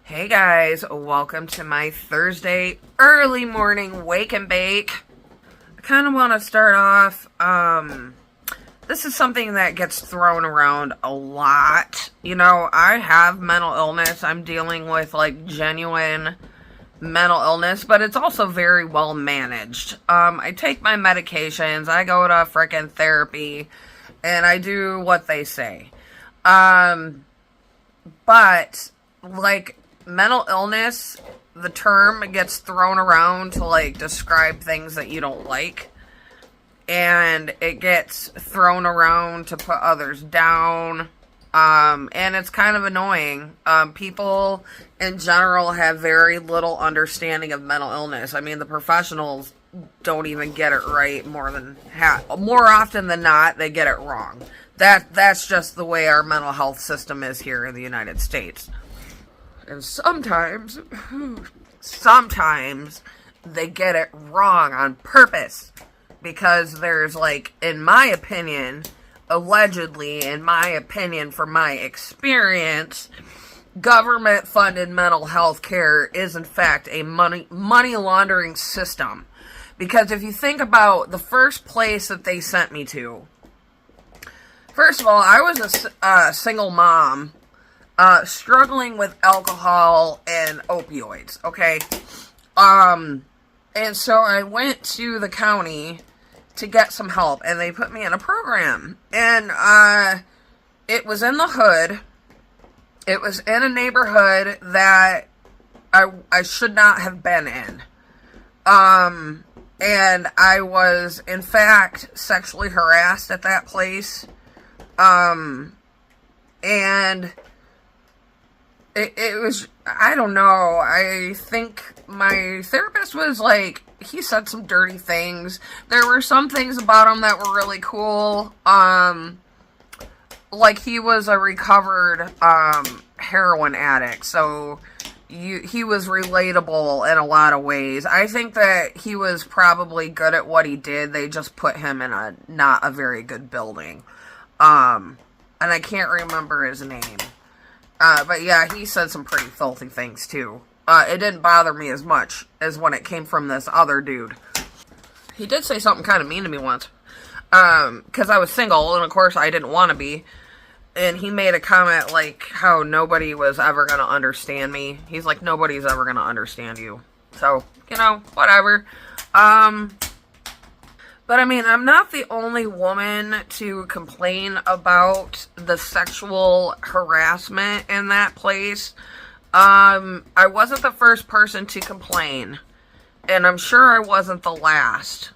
Hey guys, welcome to my Thursday early morning wake and bake. I kind of want to start off, this is something that gets thrown around a lot. You know, I have mental illness. I'm dealing with like genuine mental illness, but it's also very well managed. I take my medications, I go to frickin' therapy, and I do what they say. But like mental illness, the term gets thrown around to like describe things that you don't like, and it gets thrown around to put others down, and it's kind of annoying. People in general have very little understanding of mental illness. I mean, the professionals don't even get it right more often than not. They get it wrong. That's just the way our mental health system is here in the United States. And sometimes they get it wrong on purpose. Because there's like, in my opinion, allegedly, in my opinion, from my experience, government-funded mental health care is in fact a money laundering system. Because if you think about the first place that they sent me to, first of all, I was a single mom, struggling with alcohol and opioids, okay? And so I went to the county to get some help, and they put me in a program. And, it was in the hood. It was in a neighborhood that I should not have been in. And I was, in fact, sexually harassed at that place. And it was, I don't know, I think my therapist was like, he said some dirty things. There were some things about him that were really cool. Like he was a recovered, heroin addict, so he was relatable in a lot of ways. I think that he was probably good at what he did. They just put him in not a very good building. And I can't remember his name. But yeah, he said some pretty filthy things too. It didn't bother me as much as when it came from this other dude. He did say something kind of mean to me once. Because I was single, and of course I didn't want to be. And he made a comment like how nobody was ever going to understand me. He's like, nobody's ever going to understand you. So, you know, whatever. But I mean, I'm not the only woman to complain about the sexual harassment in that place. I wasn't the first person to complain, and I'm sure I wasn't the last.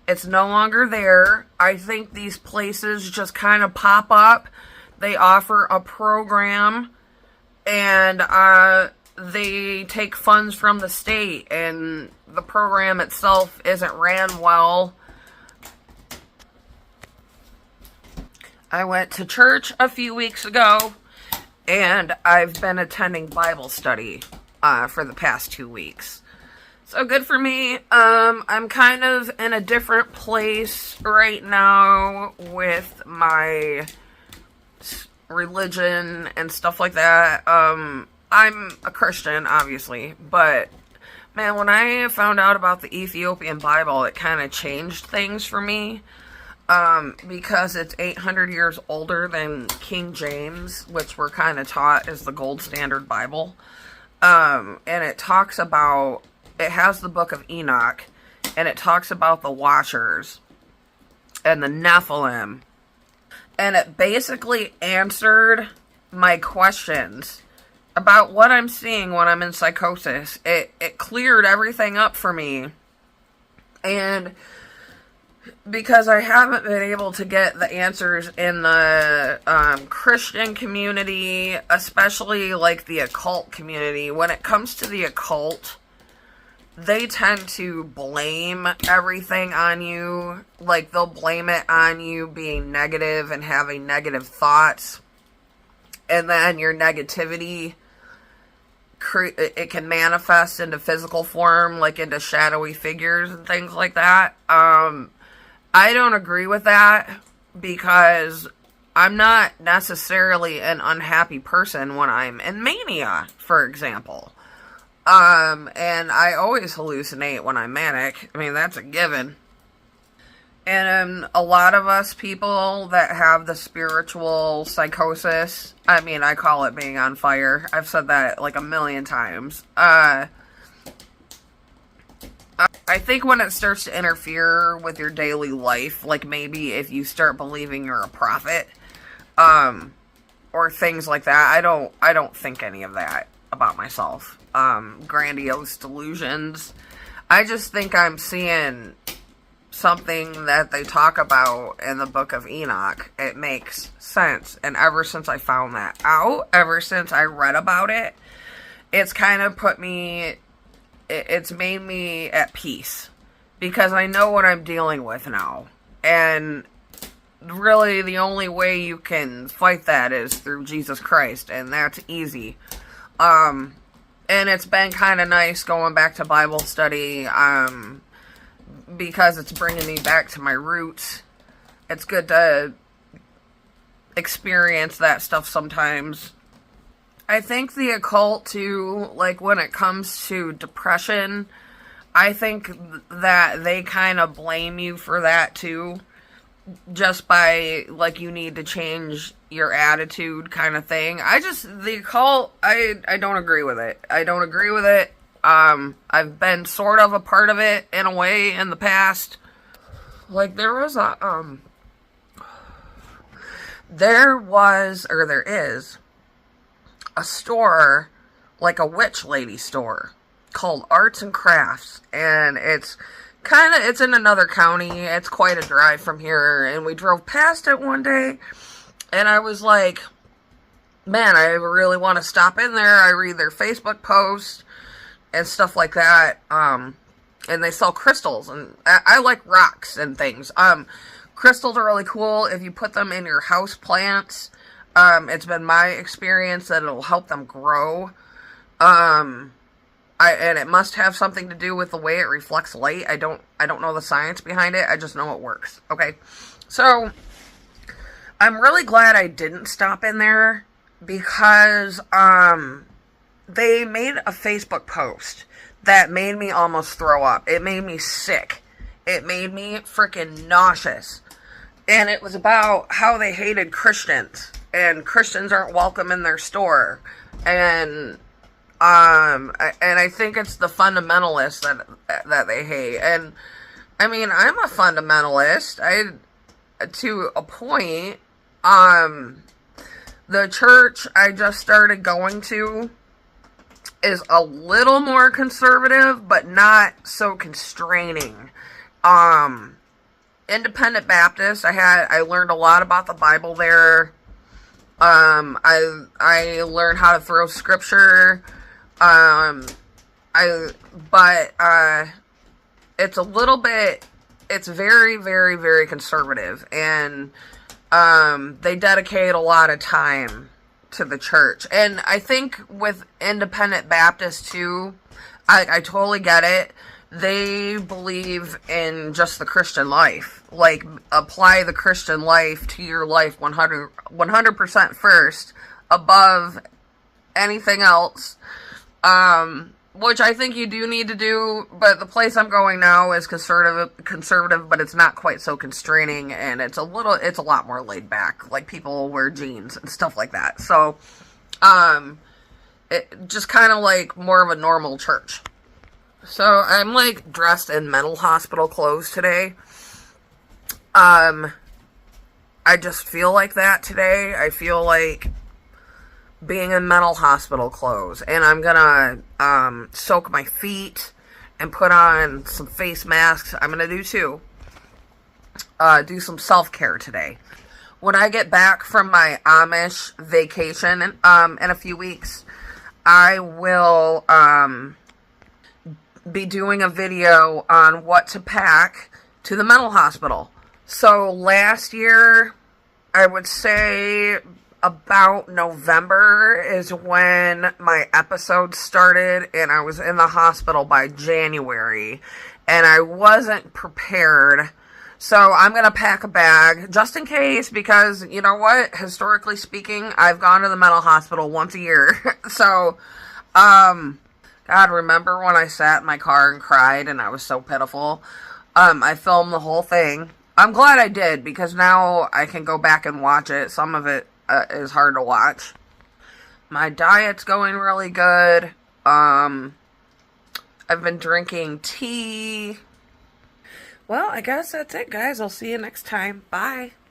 It's no longer there. I think these places just kind of pop up. They offer a program, and, they take funds from the state, and the program itself isn't ran well. I went to church a few weeks ago, and I've been attending Bible study for the past 2 weeks. So good for me. I'm kind of in a different place right now with my religion and stuff like that. I'm a Christian, obviously, but man, when I found out about the Ethiopian Bible, it kind of changed things for me, because it's 800 years older than King James, which we're kind of taught is the gold standard Bible, and it has the book of Enoch, and it talks about the Watchers, and the Nephilim, and it basically answered my questions about what I'm seeing when I'm in psychosis. It cleared everything up for me. And because I haven't been able to get the answers in the Christian community, especially like the occult community, when it comes to the occult, they tend to blame everything on you. Like, they'll blame it on you being negative and having negative thoughts. And then your negativity, it can manifest into physical form, like into shadowy figures and things like that. I don't agree with that, because I'm not necessarily an unhappy person when I'm in mania, for example. And I always hallucinate when I'm manic. I mean, that's a given. And a lot of us people that have the spiritual psychosis, I mean, I call it being on fire. I've said that like a million times. I think when it starts to interfere with your daily life, like maybe if you start believing you're a prophet, or things like that, I don't think any of that about myself. Grandiose delusions. I just think I'm seeing something that they talk about in the book of Enoch. It makes sense. And ever since I found that out, ever since I read about it, it's kind of it's made me at peace. Because I know what I'm dealing with now. And really the only way you can fight that is through Jesus Christ. And that's easy. And it's been kind of nice going back to Bible study, because it's bringing me back to my roots. It's good to experience that stuff sometimes. I think the occult too, like when it comes to depression, I think that they kind of blame you for that too. Just by, like, you need to change your attitude kind of thing. The occult, I don't agree with it. I don't agree with it. I've been sort of a part of it in a way in the past. Like, there is, a store, like a witch lady store, called Arts and Crafts, and it's in another county. It's quite a drive from here, and we drove past it one day, and I was like, man, I really want to stop in there. I read their Facebook posts and stuff like that, and they sell crystals, and I like rocks and things. Crystals are really cool if you put them in your house plants. It's been my experience that it'll help them grow. And it must have something to do with the way it reflects light. I don't know the science behind it. I just know it works. Okay. So, I'm really glad I didn't stop in there because, they made a Facebook post that made me almost throw up. It made me sick. It made me freaking nauseous. And it was about how they hated Christians. And Christians aren't welcome in their store. And I think it's the fundamentalists that they hate. And, I mean, I'm a fundamentalist. To a point. The church I just started going to is a little more conservative, but not so constraining. Independent Baptist, I learned a lot about the Bible there. I learned how to throw scripture. It's a little bit, it's very, very, very conservative, and, they dedicate a lot of time to the church. And I think with Independent Baptist too, I totally get it. They believe in just the Christian life. Like, apply the Christian life to your life 100% first, above anything else. Which I think you do need to do, but the place I'm going now is conservative, but it's not quite so constraining, and it's a lot more laid back. Like, people wear jeans and stuff like that. So, it just kind of like more of a normal church. So, I'm like dressed in mental hospital clothes today. I just feel like that today. I feel like being in mental hospital clothes, and I'm gonna soak my feet and put on some face masks. I'm gonna do some self-care today. When I get back from my Amish vacation in a few weeks, I will be doing a video on what to pack to the mental hospital. So last year, I would say about November is when my episode started, and I was in the hospital by January, and I wasn't prepared. So I'm going to pack a bag just in case, because you know what? Historically speaking, I've gone to the mental hospital once a year. So, God, remember when I sat in my car and cried and I was so pitiful? I filmed the whole thing. I'm glad I did, because now I can go back and watch it. Some of it is hard to watch. My diet's going really good. I've been drinking tea. Well, I guess that's it, guys. I'll see you next time. Bye.